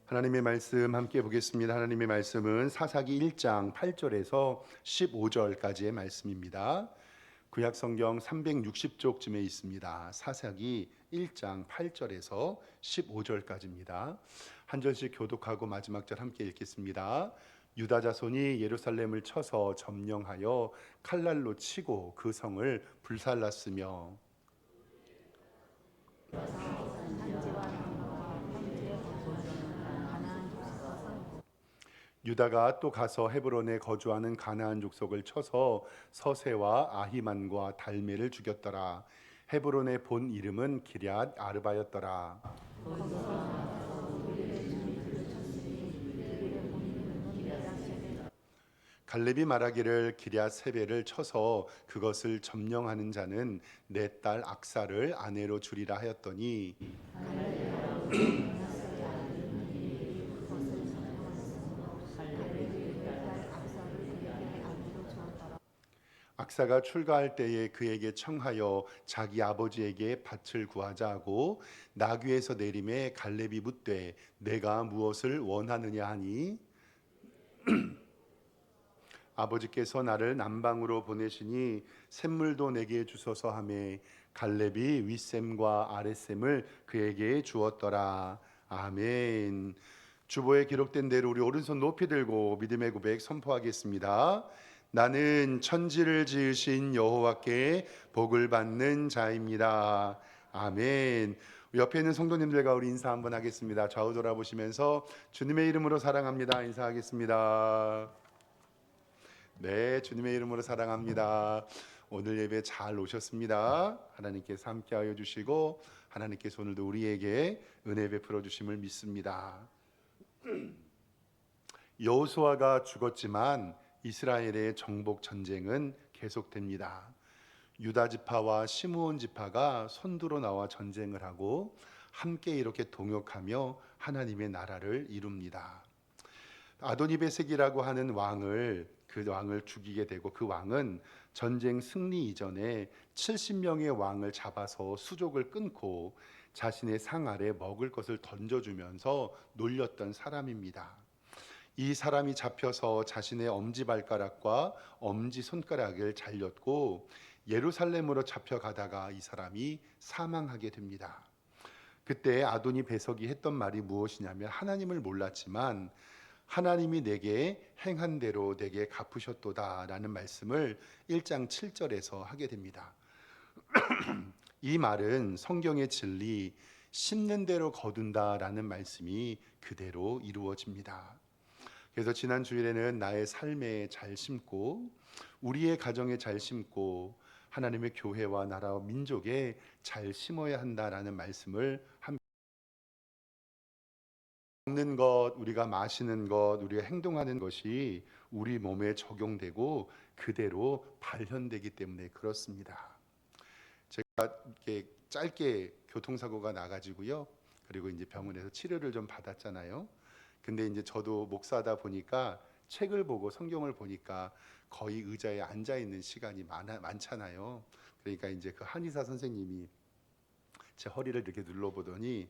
하나님의 말씀 함께 보겠습니다. 하나님의 말씀은 사사기 1장 8절에서 15절까지의 말씀입니다. 구약 성경 360쪽쯤에 있습니다. 사사기 1장 8절에서 15절까지입니다. 한 절씩 교독하고 마지막 절 함께 읽겠습니다. 유다 자손이 예루살렘을 쳐서 점령하여 칼날로 치고 그 성을 불살랐으며 유다가 또 가서 헤브론에 거주하는 가나안 족속을 쳐서 서세와 아히만과 달메를 죽였더라. 헤브론의 본 이름은 기럇 아르바였더라. 갈렙이 말하기를 기럇 세베를 쳐서 그것을 점령하는 자는 내 딸 악사를 아내로 주리라 하였더니 악사가 출가할 때에 그에게 청하여 자기 아버지에게 밭을 구하자 하고 나귀에서 내림에 갈렙이 묻되 내가 무엇을 원하느냐 하니 아버지께서 나를 남방으로 보내시니 샘물도 내게 주소서 하매 갈렙이 윗샘과 아랫샘을 그에게 주었더라. 아멘. 주보에 기록된 대로 우리 오른손 높이 들고 믿음의 고백 선포하겠습니다. 나는 천지를 지으신 여호와께 복을 받는 자입니다. 아멘. 옆에 있는 성도님들과 우리 인사 한번 하겠습니다. 좌우 돌아보시면서 주님의 이름으로 사랑합니다. 인사하겠습니다. 네, 주님의 이름으로 사랑합니다. 오늘 예배 잘 오셨습니다. 하나님께서 함께하여 주시고 하나님께서 오늘도 우리에게 은혜 베풀어 주심을 믿습니다. 여호수아가 죽었지만 이스라엘의 정복 전쟁은 계속됩니다. 유다 지파와 시므온 지파가 선두로 나와 전쟁을 하고 함께 이렇게 동역하며 하나님의 나라를 이룹니다. 아도니베섹이라고 하는 그 왕을 죽이게 되고 그 왕은 전쟁 승리 이전에 70명의 왕을 잡아서 수족을 끊고 자신의 상 아래 먹을 것을 던져주면서 놀렸던 사람입니다. 이 사람이 잡혀서 자신의 엄지발가락과 엄지손가락을 잘렸고 예루살렘으로 잡혀가다가 이 사람이 사망하게 됩니다. 그때 아도니 베석이 했던 말이 무엇이냐면 하나님을 몰랐지만 하나님이 내게 행한 대로 내게 갚으셨도다 라는 말씀을 1장 7절에서 하게 됩니다. 이 말은 성경의 진리 심는 대로 거둔다 라는 말씀이 그대로 이루어집니다. 그래서 지난 주일에는 나의 삶에 잘 심고 우리의 가정에 잘 심고 하나님의 교회와 나라와 민족에 잘 심어야 한다라는 말씀을 먹는 것, 우리가 마시는 것, 우리가 행동하는 것이 우리 몸에 적용되고 그대로 발현되기 때문에 그렇습니다. 제가 이렇게 짧게 교통사고가 나가지고요. 그리고 이제 병원에서 치료를 좀 받았잖아요. 근데 이제 저도 목사다 보니까 책을 보고 성경을 보니까 거의 의자에 앉아 있는 시간이 많잖아요. 그러니까 이제 그 한의사 선생님이 제 허리를 이렇게 눌러보더니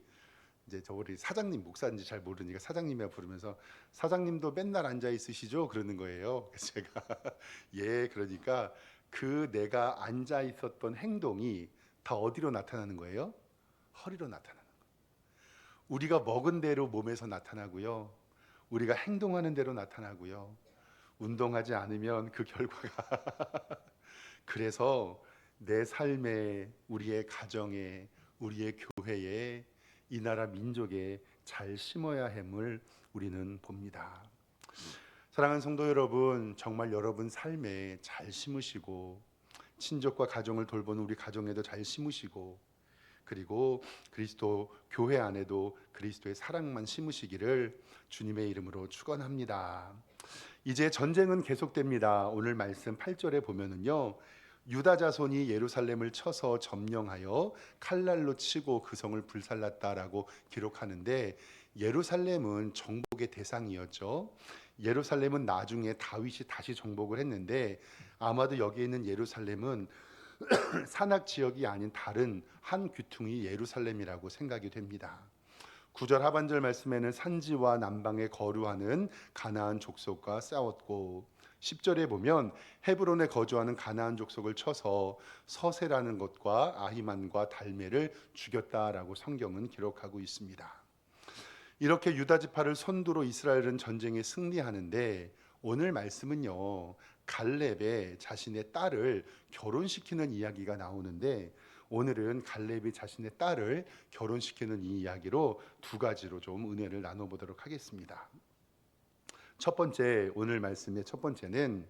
이제 저 우리 사장님 목사인지 잘 모르니까 사장님이라 부르면서 사장님도 맨날 앉아 있으시죠? 그러는 거예요. 그래서 제가 예, 그러니까 그 내가 앉아 있었던 행동이 다 어디로 나타나는 거예요? 허리로 나타나는 거예요. 우리가 먹은 대로 몸에서 나타나고요. 우리가 행동하는 대로 나타나고요. 운동하지 않으면 그 결과가 그래서 내 삶에 우리의 가정에 우리의 교회에 이 나라 민족에 잘 심어야 함을 우리는 봅니다. 사랑하는 성도 여러분, 정말 여러분 삶에 잘 심으시고 친족과 가정을 돌보는 우리 가정에도 잘 심으시고 그리고 그리스도 교회 안에도 그리스도의 사랑만 심으시기를 주님의 이름으로 축원합니다. 이제 전쟁은 계속됩니다. 오늘 말씀 8절에 보면은요. 유다 자손이 예루살렘을 쳐서 점령하여 칼날로 치고 그 성을 불살랐다라고 기록하는데 예루살렘은 정복의 대상이었죠. 예루살렘은 나중에 다윗이 다시 정복을 했는데 아마도 여기에 있는 예루살렘은 산악 지역이 아닌 다른 한 귀퉁이 예루살렘이라고 생각이 됩니다. 9절 하반절 말씀에는 산지와 남방에 거류하는 가나안 족속과 싸웠고 10절에 보면 헤브론에 거주하는 가나안 족속을 쳐서 서세라는 것과 아히만과 달메를 죽였다라고 성경은 기록하고 있습니다. 이렇게 유다 지파를 선두로 이스라엘은 전쟁에 승리하는데 오늘 말씀은요, 갈렙의 자신의 딸을 결혼시키는 이야기가 나오는데 오늘은 갈렙이 자신의 딸을 결혼시키는 이 이야기로 두 가지로 좀 은혜를 나눠보도록 하겠습니다. 첫 번째, 오늘 말씀의 첫 번째는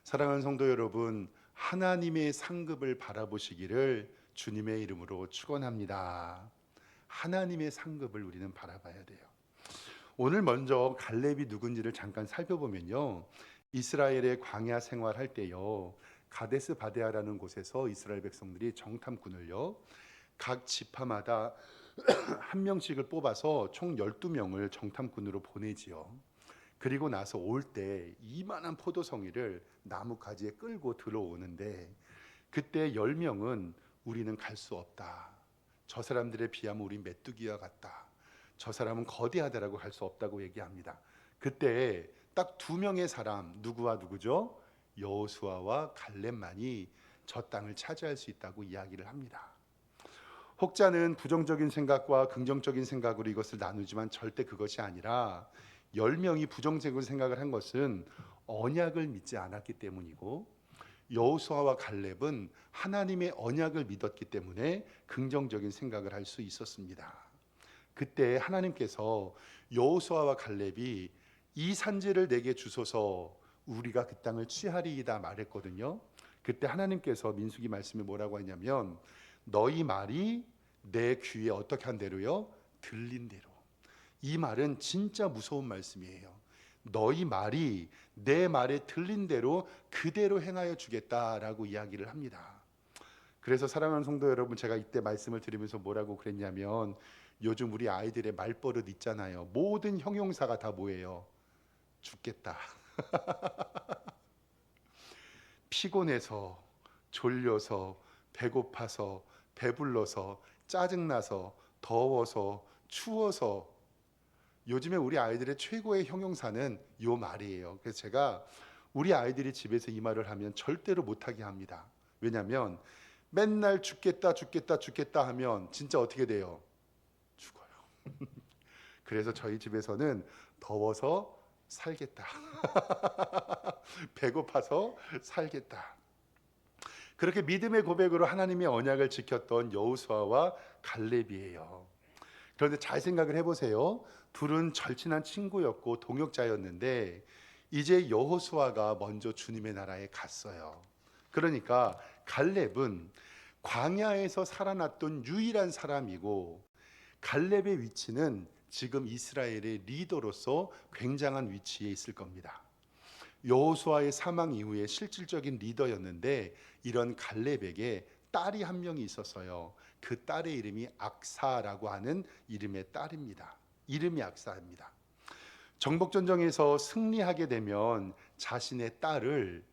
사랑하는 성도 여러분, 하나님의 상급을 바라보시기를 주님의 이름으로 축원합니다. 하나님의 상급을 우리는 바라봐야 돼요. 오늘 먼저 갈렙이 누군지를 잠깐 살펴보면요, 이스라엘의 광야 생활할 때요, 가데스 바데아라는 곳에서 이스라엘 백성들이 정탐꾼을요, 각 지파마다 한 명씩을 뽑아서 총 12명을 정탐꾼으로 보내지요. 그리고 나서 올 때 이만한 포도송이를 나뭇가지에 끌고 들어오는데 그때 10명은 우리는 갈 수 없다. 저 사람들에 비하면 우리 메뚜기와 같다. 저 사람은 거대하다라고 할 수 없다고 얘기합니다. 그때 딱 2명의 사람, 누구와 누구죠? 여호수아와 갈렙만이 저 땅을 차지할 수 있다고 이야기를 합니다. 혹자는 부정적인 생각과 긍정적인 생각으로 이것을 나누지만 절대 그것이 아니라 10명이 부정적인 생각을 한 것은 언약을 믿지 않았기 때문이고 여호수아와 갈렙은 하나님의 언약을 믿었기 때문에 긍정적인 생각을 할 수 있었습니다. 그때 하나님께서 여호수아와 갈렙이 이 산지를 내게 주소서 우리가 그 땅을 취하리이다 말했거든요. 그때 하나님께서 민수기 말씀에 뭐라고 했냐면 너희 말이 내 귀에 어떻게 한 대로요? 들린 대로. 이 말은 진짜 무서운 말씀이에요. 너희 말이 내 말에 들린 대로 그대로 행하여 주겠다라고 이야기를 합니다. 그래서 사랑하는 성도 여러분, 제가 이때 말씀을 드리면서 뭐라고 그랬냐면 요즘 우리 아이들의 말버릇 있잖아요. 모든 형용사가 다 뭐예요? 죽겠다. 피곤해서, 졸려서, 배고파서, 배불러서, 짜증나서, 더워서, 추워서. 요즘에 우리 아이들의 최고의 형용사는 요 말이에요. 그래서 제가 우리 아이들이 집에서 이 말을 하면 절대로 못하게 합니다. 왜냐하면 맨날 죽겠다 죽겠다 죽겠다 하면 진짜 어떻게 돼요? 죽어요. 그래서 저희 집에서는 더워서 살겠다. 배고파서 살겠다. 그렇게 믿음의 고백으로 하나님의 언약을 지켰던 여호수아와 갈렙이에요. 그런데 잘 생각을 해보세요. 둘은 절친한 친구였고 동역자였는데 이제 여호수아가 먼저 주님의 나라에 갔어요. 그러니까 갈렙은 광야에서 살아났던 유일한 사람이고 갈렙의 위치는 지금 이스라엘의 리더로서 굉장한 위치에 있을 겁니다. 여호수아의 사망 이후에 실질적인 리더였는데 이런 갈렙에게 딸이 한 명이 있었어요. 그 딸의 이름이 악사라고 하는 이름의 딸입니다. 이름이 악사입니다. 정복전쟁에서 승리하게 되면 자신의 딸을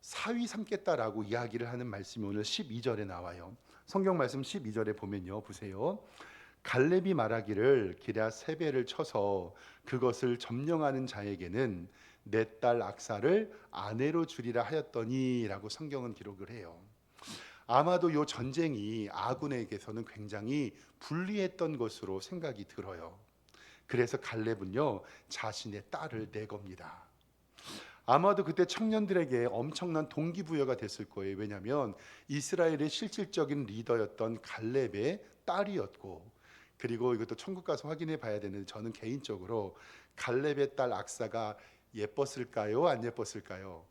사위 삼겠다라고 이야기를 하는 말씀이 오늘 12절에 나와요. 성경 말씀 12절에 보면요, 보세요. 갈렙이 말하기를 기럇 세배를 쳐서 그것을 점령하는 자에게는 내 딸 악사를 아내로 주리라 하였더니라고 성경은 기록을 해요. 아마도 이 전쟁이 아군에게서는 굉장히 불리했던 것으로 생각이 들어요. 그래서 갈렙은요 자신의 딸을 내 겁니다. 아마도 그때 청년들에게 엄청난 동기부여가 됐을 거예요. 왜냐하면 이스라엘의 실질적인 리더였던 갈렙의 딸이었고, 그리고 이것도 천국 가서 확인해 봐야 되는데 저는 개인적으로 갈렙의 딸 악사가 예뻤을까요? 안 예뻤을까요?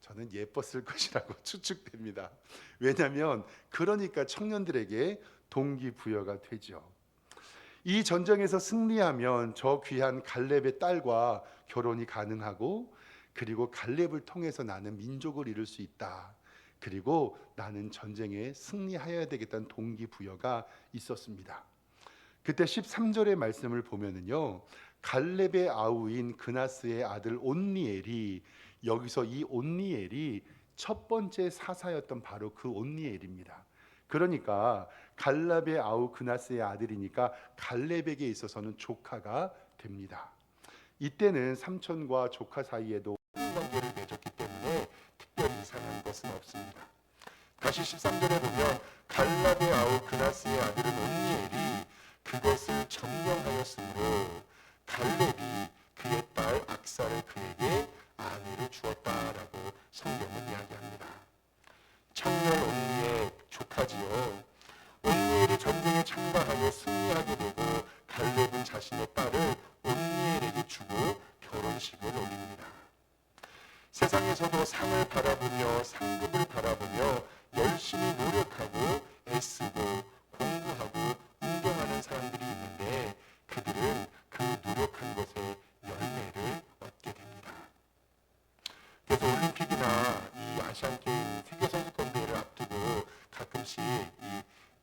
저는 예뻤을 것이라고 추측됩니다. 왜냐하면 그러니까 청년들에게 동기부여가 되죠. 이 전쟁에서 승리하면 저 귀한 갈렙의 딸과 결혼이 가능하고, 그리고 갈렙을 통해서 나는 민족을 이룰 수 있다. 그리고 나는 전쟁에 승리하여야 되겠다는 동기부여가 있었습니다. 그때 13절의 말씀을 보면은요, 갈렙의 아우인 그나스의 아들 온니엘이, 여기서 이 온니엘이 첫 번째 사사였던 바로 그 온니엘입니다. 그러니까 갈렙의 아우 그나스의 아들이니까 갈렙에게 있어서는 조카가 됩니다. 이때는 삼촌과 조카 사이에도 관계를 맺었기 때문에 특별히 이상한 것은 없습니다. 다시 13절에 보면 갈렙의 아우 그나스의 아들은 온니엘이 그것을 점령하였으므로 갈렙이 그의 딸 악사를 그에게 아내로 주었다라고 성경은 이야기합니다. 청년 온니엘 조카지요. 온니엘이 전쟁에 참가하여 승리하게 되고 갈렙은 자신의 딸을 온니엘에게 주고 결혼식을 올립니다. 세상에서도 상을 바라보며 상급을 바라보며 열심히 노력하고 애쓰고 공부하고 운동하는 사람들이 있는데 그들은 그 노력한 것의 열매를 얻게 됩니다. 그래서 올림픽이나 이 아시안게임 세계선수권대회를 앞두고 가끔씩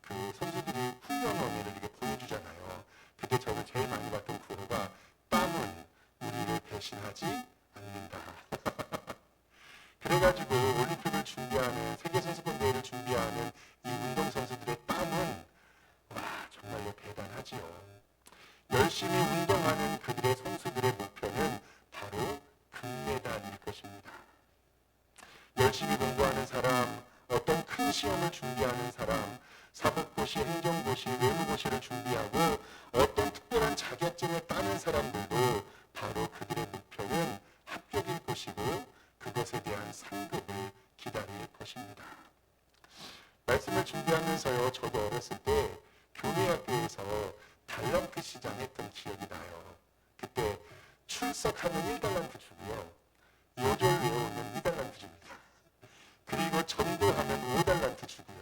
그 선수들이 훈련원회를 이렇게 보여주잖아요. 그때 저는 제일 많이 봤던 구호가 땀은 우리를 배신하지 않는다. 그래가지고 올림픽을 준비하는 세계선수권대회를 준비하는 이 운동선수들의 땀은 와 정말로 대단하지요. 열심히 운동하는 그들의 선수들의 목표는 바로 금메달일 것입니다. 열심히 공부하는 사람, 어떤 큰 시험을 준비하는 사람, 사법고시, 행정고시, 외부고시를 준비하고 어떤 특별한 자격증을 따는 사람들도 바로 그들의 목표는 합격일 것이고 그것에 대한 상급을 기다릴 것입니다. 말씀을 준비하면서요, 저도 어렸을 때 교회학교에서 달란트 시장 했던 기억이 나요. 그때 출석하면 1달란트 주고요. 요절 외우면 2달란트 줍니다. 그리고 전도하면 5달란트 주고요.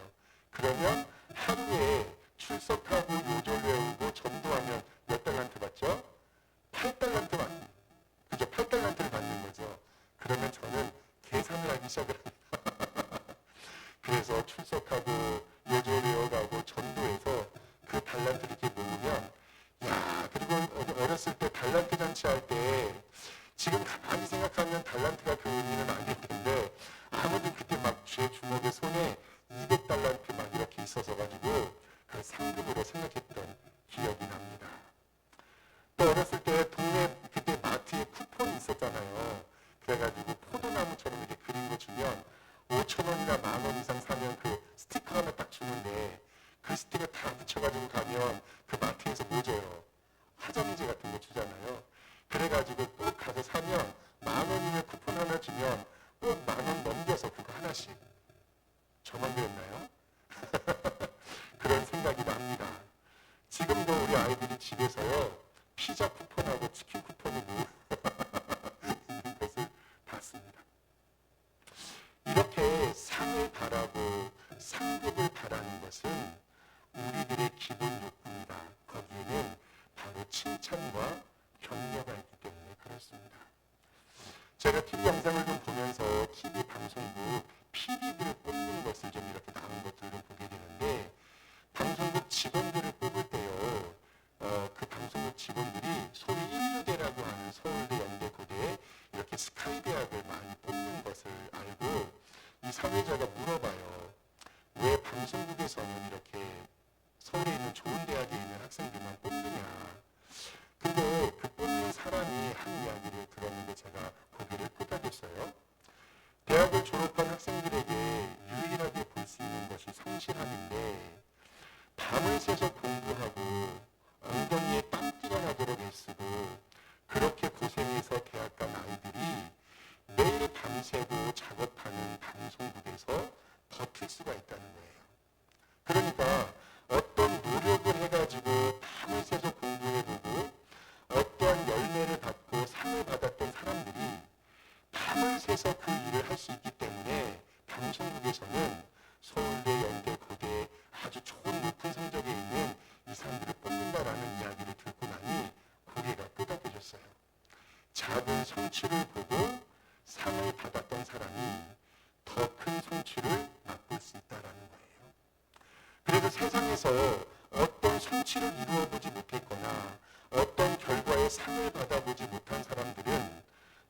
그러면 하루에 출석하고 요절 외우고 전도하면 몇 달란트 받죠? 8달란트 받는, 그죠? 8달란트를 받는 거죠. 그러면 저는 계산을 하기 시작을 합니다. 그래서 출석하고 요절 외워가고 전도해서 그 달란트를 이렇게 모으면 야, 그리고 어렸을 때 달란트 잔치할 때 지금 가만히 생각하면 달란트가 그 의미는 아닐 텐데 아무튼 그때 막 제 주먹에 손에 200달란트 막 이렇게 있어서 가지고 그 상급으로 생각했던 기억이 납니다. 또 어렸을 때 동네 그때 마트에 쿠폰이 있었잖아요. 그래가지고 포도나무처럼 이렇게 그린 거 주면 5,000원이나 10,000원 이상 사면 그 스티커 하나 딱 주는데 그 스티커 다 붙여가지고 가면 그 마트에서 뭐 줘요? 화장지 같은 거 주잖아요. 그래가지고 꼭 가서 사면 10,000원이면 쿠폰 하나 주면 꼭 10,000원 넘겨서 그거 하나씩. 저만 그랬나요? 그런 생각이 납니다. 지금도 우리 아이들이 집에서요 피자 쿠폰하고 치킨 쿠폰을 있는 것을 봤습니다. 이렇게 상을 바라고 상급을 바라는 것은 우리들의 기본 욕구입니다. 거기에는 바로 칭찬과 격려가 있기 때문에 그렇습니다. 제가 TV 영상을 좀 보면서 TV 방송국 PD들을 뽑는 것을 좀 이렇게 나온 것들을 보게 되는데 방송국 직원들을 뽑을 때요 그 방송국 직원들이 소위 인류대라고 하는 서울대, 연대, 고대 이렇게 스카이 대학을 많이 뽑는 것을 알고 이 사회자가 물어봐요. 왜 방송국에서는 이렇게 서울에 있는 좋은 대학에 있는 학생들만 뽑느냐. 근데 그 뽑는 사람이 한 이야기를 들었는데 제가 고개를 끄덕였어요. 대학을 졸업한 학생들에게 유일하게 볼 수 있는 것이 성실함인데 밤을 새서 공부하고 엉덩이에 땀띠가 나도록 애쓰고 그렇게 고생해서 대학 간 아이들이 매일 밤새고 작업하는 방송국에서 버틸 수가 있다는 거예요. 그러니까 어떤 노력을 해가지고 밤을 새서 공부해보고 어떠한 열매를 받고 상을 받았던 사람들이 밤을 새서 그 일을 할 수 있기 때문에 방송국에서는 서울대, 연대, 고대 아주 좋은 높은 성적에 있는 이 사람들을 뽑는다라는 이야기를 듣고 나니 고개가 끄덕여졌어요. 작은 성취를 보고 상을 받았던 사람이 더 큰 성취를 맛볼 수 있다라는 거예요. 그래서 세상에서 어떤 성취를 이루어보지 못했거나 어떤 결과의 상을 받아보지 못한 사람들은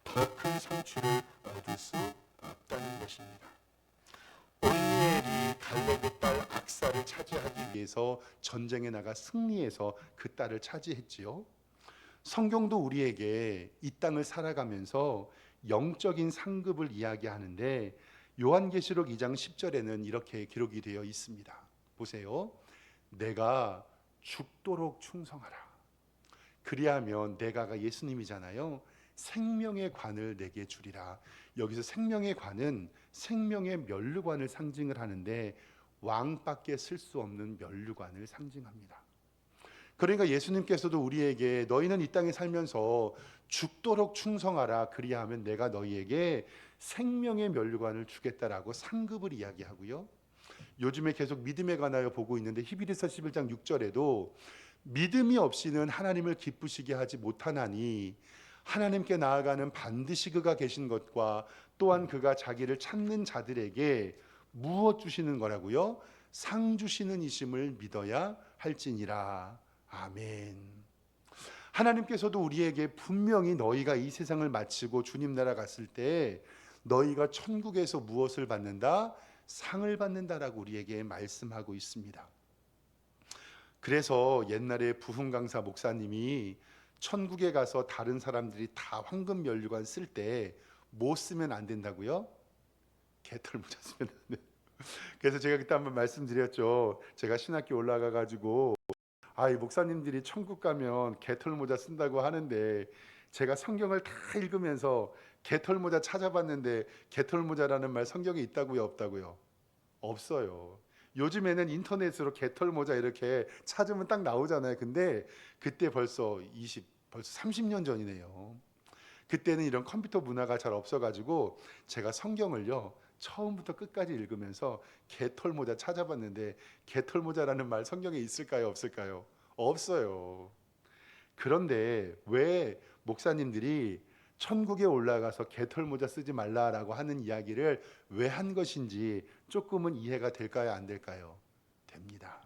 더 큰 성취를 얻을 수 없다는 것입니다. 온니엘이 갈렙의 딸 악사를 차지하기 위해서 전쟁에 나가 승리해서 그 딸을 차지했지요. 성경도 우리에게 이 땅을 살아가면서 영적인 상급을 이야기하는데 요한계시록 2장 10절에는 이렇게 기록이 되어 있습니다. 보세요. 내가 죽도록 충성하라. 그리하면 내가가 예수님이잖아요. 생명의 관을 내게 주리라. 여기서 생명의 관은 생명의 면류관을 상징을 하는데 왕밖에 쓸 수 없는 면류관을 상징합니다. 그러니까 예수님께서도 우리에게 너희는 이 땅에 살면서 죽도록 충성하라. 그리하면 내가 너희에게 생명의 면류관을 주겠다라고 상급을 이야기하고요. 요즘에 계속 믿음에 관하여 보고 있는데 히브리서 11장 6절에도 믿음이 없이는 하나님을 기쁘시게 하지 못하나니 하나님께 나아가는 반드시 그가 계신 것과 또한 그가 자기를 찾는 자들에게 무엇 주시는 거라고요? 상 주시는 이심을 믿어야 할지니라. 아멘. 하나님께서도 우리에게 분명히 너희가 이 세상을 마치고 주님 나라 갔을 때 너희가 천국에서 무엇을 받는다? 상을 받는다라고 우리에게 말씀하고 있습니다. 그래서 옛날에 부흥 강사 목사님이 천국에 가서 다른 사람들이 다 황금 면류관 쓸 때 뭐 쓰면 안 된다고요? 개털 모자 쓰면 안 돼요. 그래서 제가 그때 한번 말씀드렸죠. 제가 신학교 올라가 가지고 이 목사님들이 천국 가면 개털 모자 쓴다고 하는데 제가 성경을 다 읽으면서 개털 모자 찾아봤는데 개털 모자라는 말 성경에 있다고요, 없다고요? 없어요. 요즘에는 인터넷으로 개털 모자 이렇게 찾으면 딱 나오잖아요. 근데 그때 벌써 30년 전이네요. 그때는 이런 컴퓨터 문화가 잘 없어가지고 제가 성경을요 처음부터 끝까지 읽으면서 개털 모자 찾아봤는데 개털 모자라는 말 성경에 있을까요, 없을까요? 없어요. 그런데 왜 목사님들이 천국에 올라가서 개털 모자 쓰지 말라라고 하는 이야기를 왜 한 것인지 조금은 이해가 될까요, 안 될까요? 됩니다.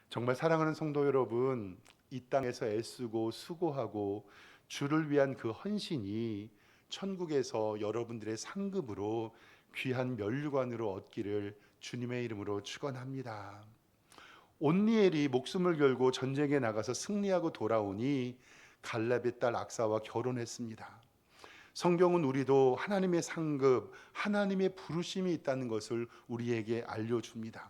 정말 사랑하는 성도 여러분, 이 땅에서 애쓰고 수고하고 주를 위한 그 헌신이 천국에서 여러분들의 상급으로 귀한 면류관으로 얻기를 주님의 이름으로 축원합니다. 온니엘이 목숨을 걸고 전쟁에 나가서 승리하고 돌아오니 갈렙의 딸 악사와 결혼했습니다. 성경은 우리도 하나님의 상급, 하나님의 부르심이 있다는 것을 우리에게 알려줍니다.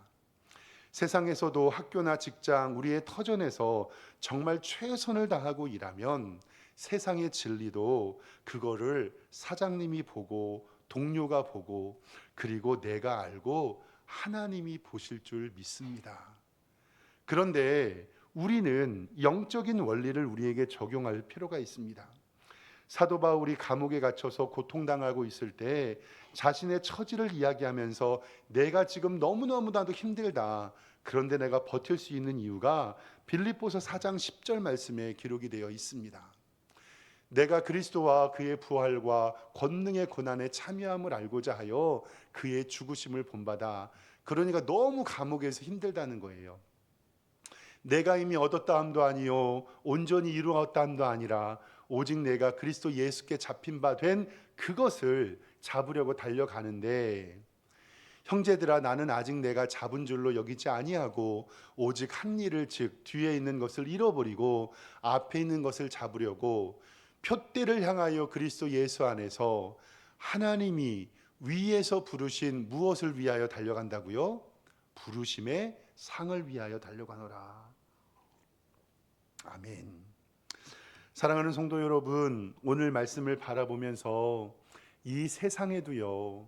세상에서도 학교나 직장, 우리의 터전에서 정말 최선을 다하고 일하면 세상의 진리도 그거를 사장님이 보고 동료가 보고 그리고 내가 알고 하나님이 보실 줄 믿습니다. 그런데 우리는 영적인 원리를 우리에게 적용할 필요가 있습니다. 사도 바울이 감옥에 갇혀서 고통당하고 있을 때 자신의 처지를 이야기하면서 내가 지금 너무너무나도 힘들다. 그런데 내가 버틸 수 있는 이유가 빌립보서 4장 10절 말씀에 기록이 되어 있습니다. 내가 그리스도와 그의 부활과 권능의 고난에 참여함을 알고자 하여 그의 죽으심을 본받아. 그러니까 너무 감옥에서 힘들다는 거예요. 내가 이미 얻었다 함도 아니요 온전히 이루었다 함도 아니라 오직 내가 그리스도 예수께 잡힌 바 된 그것을 잡으려고 달려가는데 형제들아 나는 아직 내가 잡은 줄로 여기지 아니하고 오직 한 일을 즉 뒤에 있는 것을 잃어버리고 앞에 있는 것을 잡으려고 표대를 향하여 그리스도 예수 안에서 하나님이 위에서 부르신 무엇을 위하여 달려간다고요? 부르심의 상을 위하여 달려가노라. 아멘. 사랑하는 성도 여러분, 오늘 말씀을 바라보면서 이 세상에도요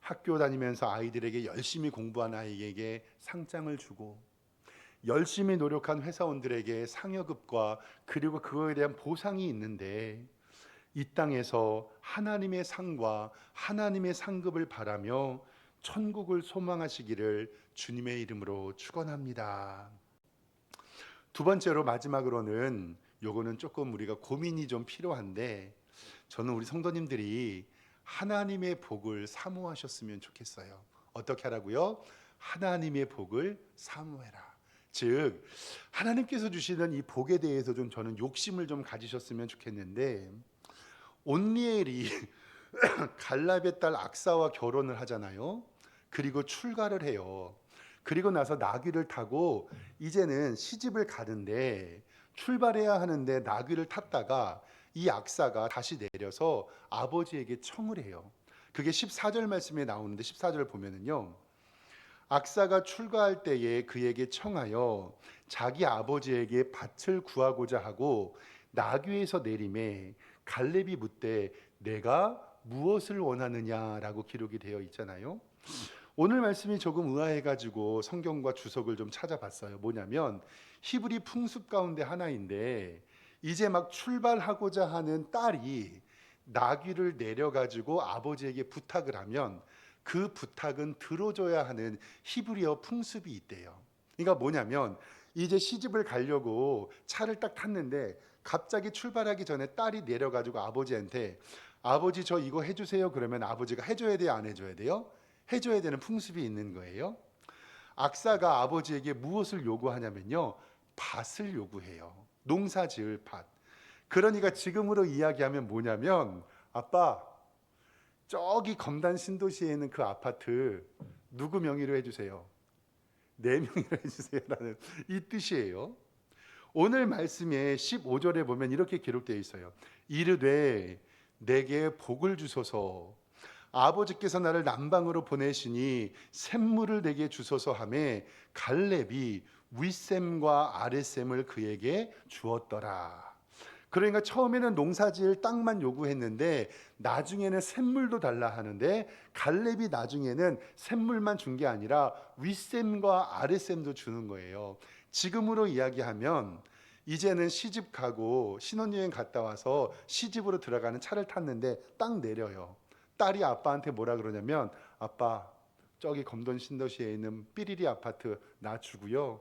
학교 다니면서 아이들에게 열심히 공부한 아이에게 상장을 주고 열심히 노력한 회사원들에게 상여급과 그리고 그거에 대한 보상이 있는데 이 땅에서 하나님의 상과 하나님의 상급을 바라며 천국을 소망하시기를 주님의 이름으로 축원합니다. 두 번째로 마지막으로는 요거는 조금 우리가 고민이 좀 필요한데 저는 우리 성도님들이 하나님의 복을 사모하셨으면 좋겠어요. 어떻게 하라고요? 하나님의 복을 사모해라. 즉 하나님께서 주시는 이 복에 대해서 좀 저는 욕심을 좀 가지셨으면 좋겠는데 온니엘이 갈렙의 딸 악사와 결혼을 하잖아요. 그리고 출가를 해요. 그리고 나서 나귀를 타고 이제는 시집을 가는데 출발해야 하는데 나귀를 탔다가 이 악사가 다시 내려서 아버지에게 청을 해요. 그게 14절 말씀에 나오는데 14절 보면은요. 악사가 출가할 때에 그에게 청하여 자기 아버지에게 밭을 구하고자 하고 나귀에서 내림에 갈렙이 묻되 내가 무엇을 원하느냐라고 기록이 되어 있잖아요. 오늘 말씀이 조금 의아해가지고 성경과 주석을 좀 찾아봤어요. 뭐냐면 히브리 풍습 가운데 하나인데 이제 막 출발하고자 하는 딸이 나귀를 내려가지고 아버지에게 부탁을 하면 그 부탁은 들어줘야 하는 히브리어 풍습이 있대요. 그러니까 뭐냐면 이제 시집을 가려고 차를 딱 탔는데 갑자기 출발하기 전에 딸이 내려가지고 아버지한테 아버지 저 이거 해주세요. 그러면 아버지가 해줘야 돼요, 안 해줘야 돼요? 해줘야 되는 풍습이 있는 거예요. 악사가 아버지에게 무엇을 요구하냐면요, 밭을 요구해요. 농사 지을 밭. 그러니까 지금으로 이야기하면 뭐냐면 아빠 저기 검단 신도시에 있는 그 아파트 누구 명의로 해주세요? 내 명의로 해주세요라는 이 뜻이에요. 오늘 말씀에 15절에 보면 이렇게 기록되어 있어요. 이르되 내게 복을 주소서 아버지께서 나를 남방으로 보내시니 샘물을 내게 주소서 하매 갈렙이 윗샘과 아랫샘을 그에게 주었더라. 그러니까 처음에는 농사지을 땅만 요구했는데 나중에는 샘물도 달라 하는데 갈렙이 나중에는 샘물만 준 게 아니라 윗샘과 아랫샘도 주는 거예요. 지금으로 이야기하면 이제는 시집 가고 신혼여행 갔다 와서 시집으로 들어가는 차를 탔는데 딱 내려요. 딸이 아빠한테 뭐라 그러냐면 아빠 저기 검돈 신도시에 있는 삐리리 아파트 나 주고요.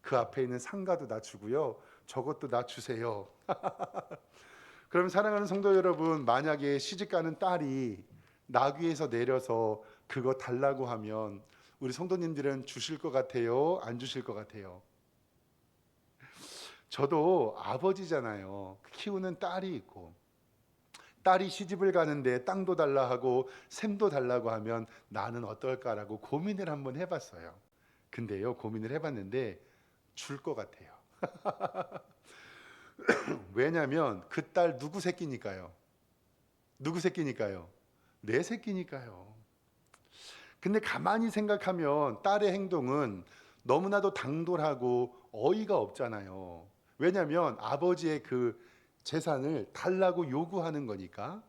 그 앞에 있는 상가도 나 주고요. 저것도 나 주세요. 그럼 사랑하는 성도 여러분, 만약에 시집가는 딸이 나귀에서 내려서 그거 달라고 하면 우리 성도님들은 주실 것 같아요? 안 주실 것 같아요? 저도 아버지잖아요. 키우는 딸이 있고 딸이 시집을 가는데 땅도 달라 하고 샘도 달라고 하면 나는 어떨까라고 고민을 한번 해봤어요. 근데요, 고민을 해봤는데 줄 것 같아요. 왜냐하면 그 딸 누구 새끼니까요. 누구 새끼니까요. 내 새끼니까요. 근데 가만히 생각하면 딸의 행동은 너무나도 당돌하고 어이가 없잖아요. 왜냐하면 아버지의 그 재산을 달라고 요구하는 거니까.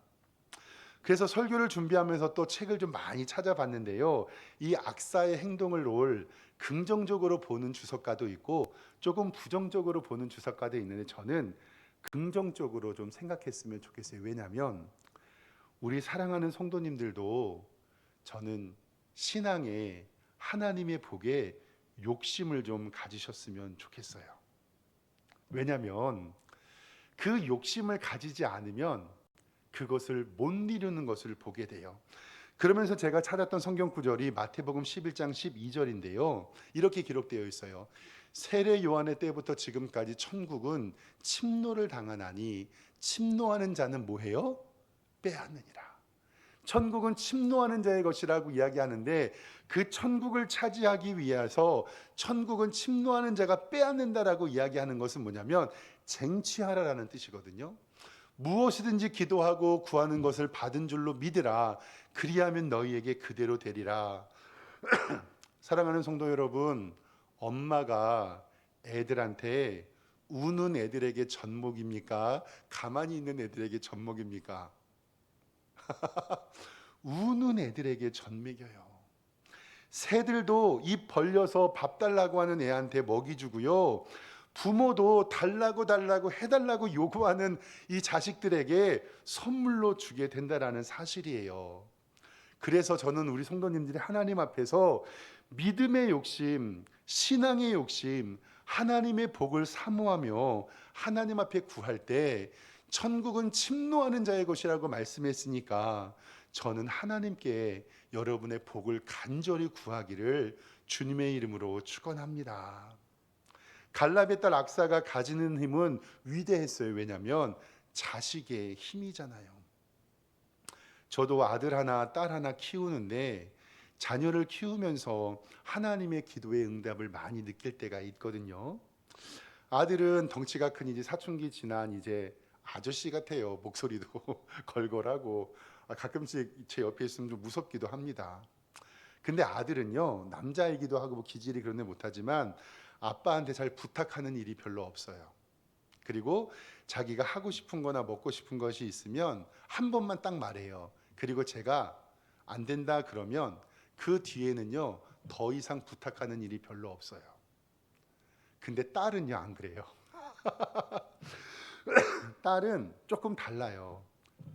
그래서 설교를 준비하면서 또 책을 좀 많이 찾아봤는데요. 이 악사의 행동을 긍정적으로 보는 주석가도 있고 조금 부정적으로 보는 주석가도 있는데 저는 긍정적으로 좀 생각했으면 좋겠어요. 왜냐하면 우리 사랑하는 성도님들도 저는 신앙에 하나님의 복에 욕심을 좀 가지셨으면 좋겠어요. 왜냐하면 그 욕심을 가지지 않으면 그것을 못 이루는 것을 보게 돼요. 그러면서 제가 찾았던 성경 구절이 마태복음 11장 12절인데요. 이렇게 기록되어 있어요. 세례 요한의 때부터 지금까지 천국은 침노를 당하나니 침노하는 자는 뭐해요? 빼앗느니라. 천국은 침노하는 자의 것이라고 이야기하는데 그 천국을 차지하기 위해서 천국은 침노하는 자가 빼앗는다라고 이야기하는 것은 뭐냐면 쟁취하라라는 뜻이거든요. 무엇이든지 기도하고 구하는 것을 받은 줄로 믿으라. 그리하면 너희에게 그대로 되리라. 사랑하는 성도 여러분, 엄마가 애들한테 우는 애들에게 젖먹입니까? 가만히 있는 애들에게 젖먹입니까? 우는 애들에게 젖먹여요. 새들도 입 벌려서 밥 달라고 하는 애한테 먹이 주고요. 부모도 달라고 해달라고 요구하는 이 자식들에게 선물로 주게 된다라는 사실이에요. 그래서 저는 우리 성도님들이 하나님 앞에서 믿음의 욕심, 신앙의 욕심, 하나님의 복을 사모하며 하나님 앞에 구할 때 천국은 침노하는 자의 것이라고 말씀했으니까 저는 하나님께 여러분의 복을 간절히 구하기를 주님의 이름으로 축원합니다. 갈렙의 딸 악사가 가지는 힘은 위대했어요. 왜냐하면 자식의 힘이잖아요. 저도 아들 하나 딸 하나 키우는데 자녀를 키우면서 하나님의 기도의 응답을 많이 느낄 때가 있거든요. 아들은 덩치가 큰 이제 사춘기 지난 이제 아저씨 같아요. 목소리도 걸걸하고 가끔씩 제 옆에 있으면 좀 무섭기도 합니다. 근데 아들은요, 남자이기도 하고 뭐 기질이 그런데 못하지만 아빠한테 잘 부탁하는 일이 별로 없어요. 그리고 자기가 하고 싶은 거나 먹고 싶은 것이 있으면 한 번만 딱 말해요. 그리고 제가 안 된다 그러면 그 뒤에는요, 더 이상 부탁하는 일이 별로 없어요. 근데 딸은요, 안 그래요. 딸은 조금 달라요.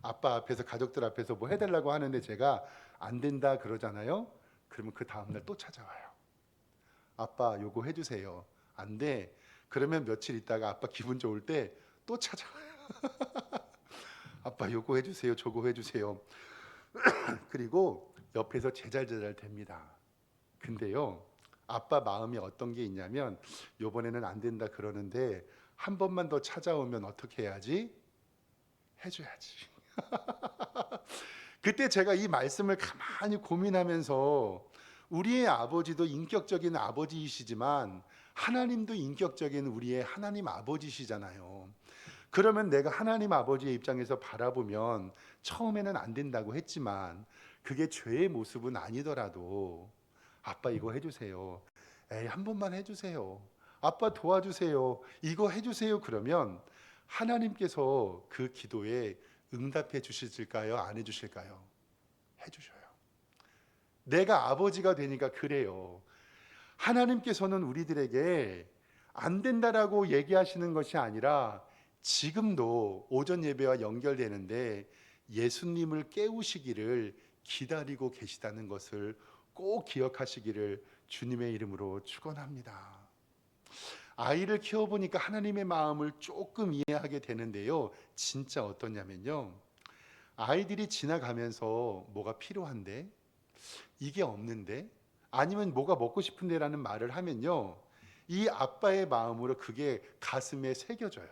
아빠 앞에서, 가족들 앞에서 뭐 해달라고 하는데 제가 안 된다 그러잖아요. 그러면 그 다음날 또 찾아와요. 아빠 요거 해주세요. 안 돼. 그러면 며칠 있다가 아빠 기분 좋을 때 또 찾아와요. 아빠 요거 해주세요. 저거 해주세요. 그리고 옆에서 제잘제잘 됩니다. 근데요, 아빠 마음이 어떤 게 있냐면 요번에는 안 된다 그러는데 한 번만 더 찾아오면 어떻게 해야지? 해줘야지. 그때 제가 이 말씀을 가만히 고민하면서 우리의 아버지도 인격적인 아버지이시지만 하나님도 인격적인 우리의 하나님 아버지시잖아요. 그러면 내가 하나님 아버지의 입장에서 바라보면 처음에는 안 된다고 했지만 그게 죄의 모습은 아니더라도 아빠 이거 해주세요. 에이, 한 번만 해주세요. 아빠 도와주세요. 이거 해주세요. 그러면 하나님께서 그 기도에 응답해 주실까요? 안 해주실까요? 해주셔요. 내가 아버지가 되니까 그래요. 하나님께서는 우리들에게 안 된다라고 얘기하시는 것이 아니라 지금도 오전 예배와 연결되는데 예수님을 깨우시기를 기다리고 계시다는 것을 꼭 기억하시기를 주님의 이름으로 축원합니다. 아이를 키워보니까 하나님의 마음을 조금 이해하게 되는데요. 진짜 어떠냐면요, 아이들이 지나가면서 뭐가 필요한데, 이게 없는데, 아니면 뭐가 먹고 싶은데라는 말을 하면요, 이 아빠의 마음으로 그게 가슴에 새겨져요.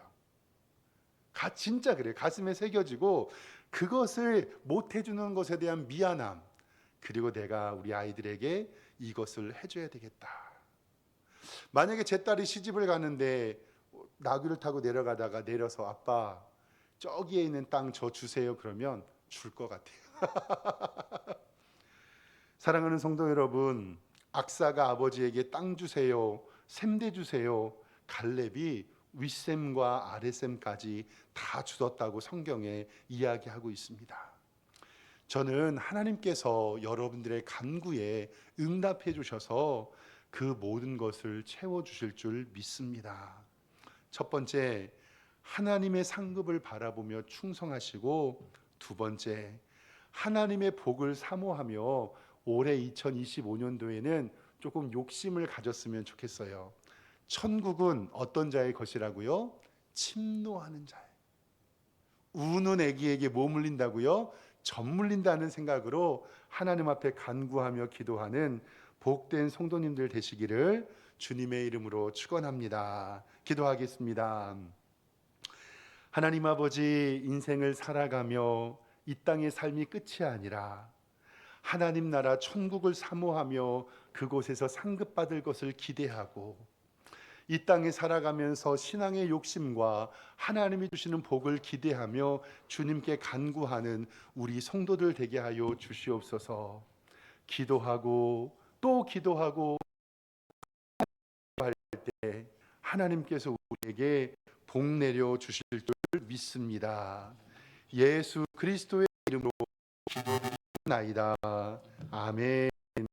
진짜 그래요. 가슴에 새겨지고 그것을 못 해주는 것에 대한 미안함, 그리고 내가 우리 아이들에게 이것을 해줘야 되겠다. 만약에 제 딸이 시집을 가는데 나귀를 타고 내려가다가 내려서 아빠 저기에 있는 땅 저 주세요 그러면 줄 것 같아요. 사랑하는 성도 여러분, 악사가 아버지에게 땅 주세요, 샘대 주세요, 갈렙이 윗샘과 아랫샘까지 다 주었다고 성경에 이야기하고 있습니다. 저는 하나님께서 여러분들의 간구에 응답해 주셔서 그 모든 것을 채워 주실 줄 믿습니다. 첫 번째, 하나님의 상급을 바라보며 충성하시고, 두 번째, 하나님의 복을 사모하며 올해 2025년도에는 조금 욕심을 가졌으면 좋겠어요. 천국은 어떤 자의 것이라고요? 침노하는 자예요. 우는 애기에게 뭐 물린다고요? 젖 물린다는 생각으로 하나님 앞에 간구하며 기도하는 복된 성도님들 되시기를 주님의 이름으로 축원합니다. 기도하겠습니다. 하나님 아버지, 인생을 살아가며 이 땅의 삶이 끝이 아니라 하나님 나라 천국을 사모하며 그곳에서 상급받을 것을 기대하고 이 땅에 살아가면서 신앙의 욕심과 하나님이 주시는 복을 기대하며 주님께 간구하는 우리 성도들 되게 하여 주시옵소서. 기도하고 또 기도하고 할 때 하나님께서 우리에게 복 내려 주실 줄 믿습니다. 예수 그리스도의 이름으로 기도드리나이다. 아멘.